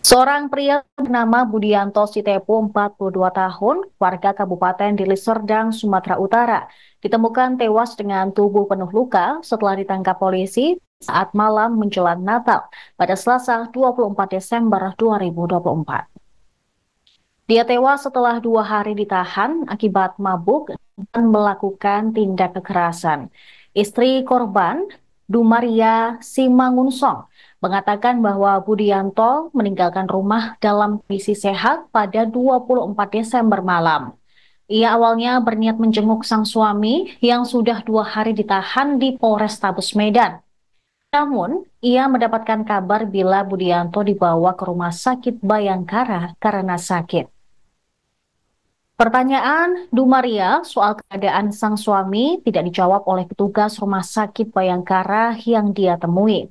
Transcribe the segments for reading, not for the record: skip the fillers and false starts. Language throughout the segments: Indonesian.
Seorang pria bernama Budianto Sitepu, 42 tahun, warga Kabupaten Deli Serdang, Sumatera Utara, ditemukan tewas dengan tubuh penuh luka setelah ditangkap polisi saat malam menjelang Natal pada Selasa 24 Desember 2024. Dia tewas setelah 2 hari ditahan akibat mabuk dan melakukan tindak kekerasan. Istri korban, Dumaria Simangunsong, mengatakan bahwa Budianto meninggalkan rumah dalam kondisi sehat pada 24 Desember malam. Ia awalnya berniat menjenguk sang suami yang sudah 2 hari ditahan di Polrestabes Medan. Namun, ia mendapatkan kabar bila Budianto dibawa ke rumah sakit Bayangkara karena sakit. Pertanyaan Dumaria soal keadaan sang suami tidak dijawab oleh petugas rumah sakit Bayangkara yang dia temui.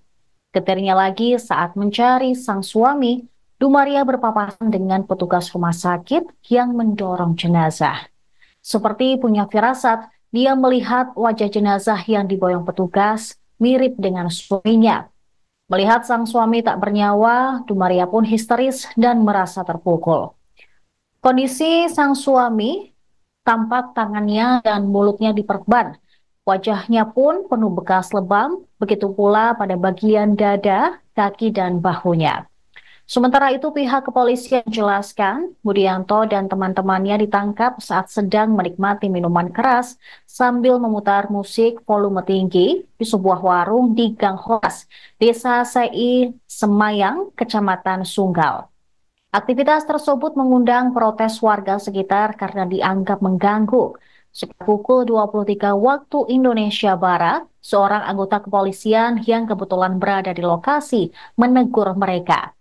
Getirnya lagi saat mencari sang suami, Dumaria berpapasan dengan petugas rumah sakit yang mendorong jenazah. Seperti punya firasat, dia melihat wajah jenazah yang diboyong petugas mirip dengan suaminya. Melihat sang suami tak bernyawa, Dumaria pun histeris dan merasa terpukul. Kondisi sang suami tampak tangannya dan mulutnya diperban. Wajahnya pun penuh bekas lebam, begitu pula pada bagian dada, kaki, dan bahunya. Sementara itu pihak kepolisian menjelaskan Budianto dan teman-temannya ditangkap saat sedang menikmati minuman keras sambil memutar musik volume tinggi di sebuah warung di Gang Horas, Desa Sei Semayang, Kecamatan Sunggal. Aktivitas tersebut mengundang protes warga sekitar karena dianggap mengganggu. Sekitar pukul 23 waktu Indonesia Barat, seorang anggota kepolisian yang kebetulan berada di lokasi menegur mereka.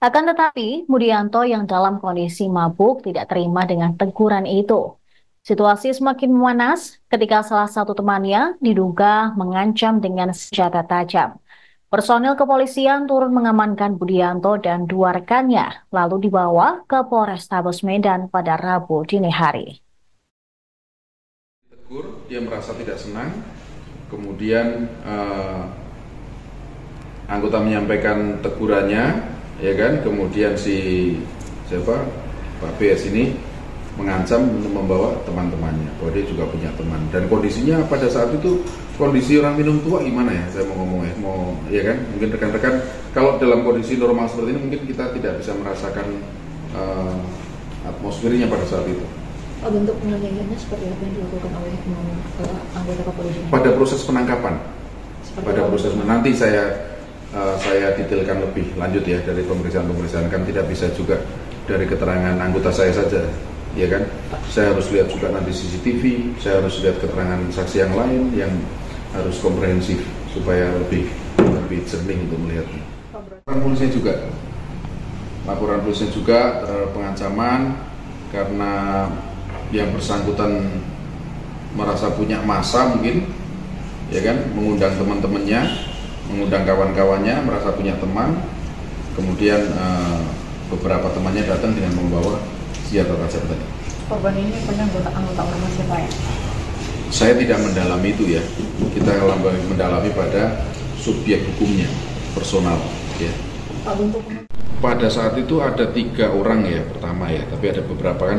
Akan tetapi, Budianto yang dalam kondisi mabuk tidak terima dengan teguran itu. Situasi semakin memanas ketika salah satu temannya diduga mengancam dengan senjata tajam. Personil kepolisian turun mengamankan Budianto dan 2 rekannya, lalu dibawa ke Polrestabes Medan pada Rabu dini hari. Dia merasa tidak senang, kemudian anggota menyampaikan tegurannya, ya kan? Kemudian Pak BS ini mengancam untuk membawa teman-temannya, bahwa dia juga punya teman. Dan kondisinya pada saat itu kondisi orang minum tua gimana ya? Saya mau ngomong ya kan? Mungkin rekan-rekan kalau dalam kondisi normal seperti ini mungkin kita tidak bisa merasakan atmosfernya pada saat itu. Bentuk penganiayaannya seperti apa yang dilakukan oleh anggota kepolisian? Pada proses penangkapan, nanti saya detailkan lebih lanjut ya dari pemeriksaan kan tidak bisa juga dari keterangan anggota saya saja, ya kan? Saya harus lihat juga nanti CCTV, saya harus lihat keterangan saksi yang lain yang harus komprehensif supaya lebih jernih untuk melihatnya. Laporan polisinya juga terhadap pengancaman karena yang bersangkutan merasa punya massa mungkin, ya kan, mengundang teman-temannya, mengundang kawan-kawannya, merasa punya teman, kemudian beberapa temannya datang dengan membawa senjata tajam tadi. Korban ini punya anggota ormas siapa ya? Saya tidak mendalami itu ya, kita mendalami pada subjek hukumnya, personal ya. Pada saat itu ada 3 orang ya pertama ya, tapi ada beberapa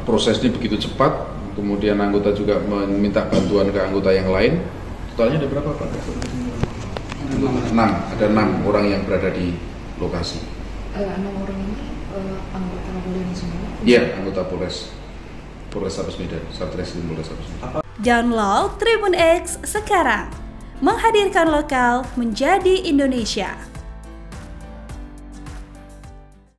prosesnya begitu cepat, kemudian anggota juga meminta bantuan ke anggota yang lain. Totalnya ada berapa Pak? 6, ada 6 orang yang berada di lokasi. 6 orang ini anggota kepolisian semua? Iya, anggota Polrestabes Medan, Satreskrim Polrestabes Medan. Download Tribun X sekarang, menghadirkan lokal menjadi Indonesia.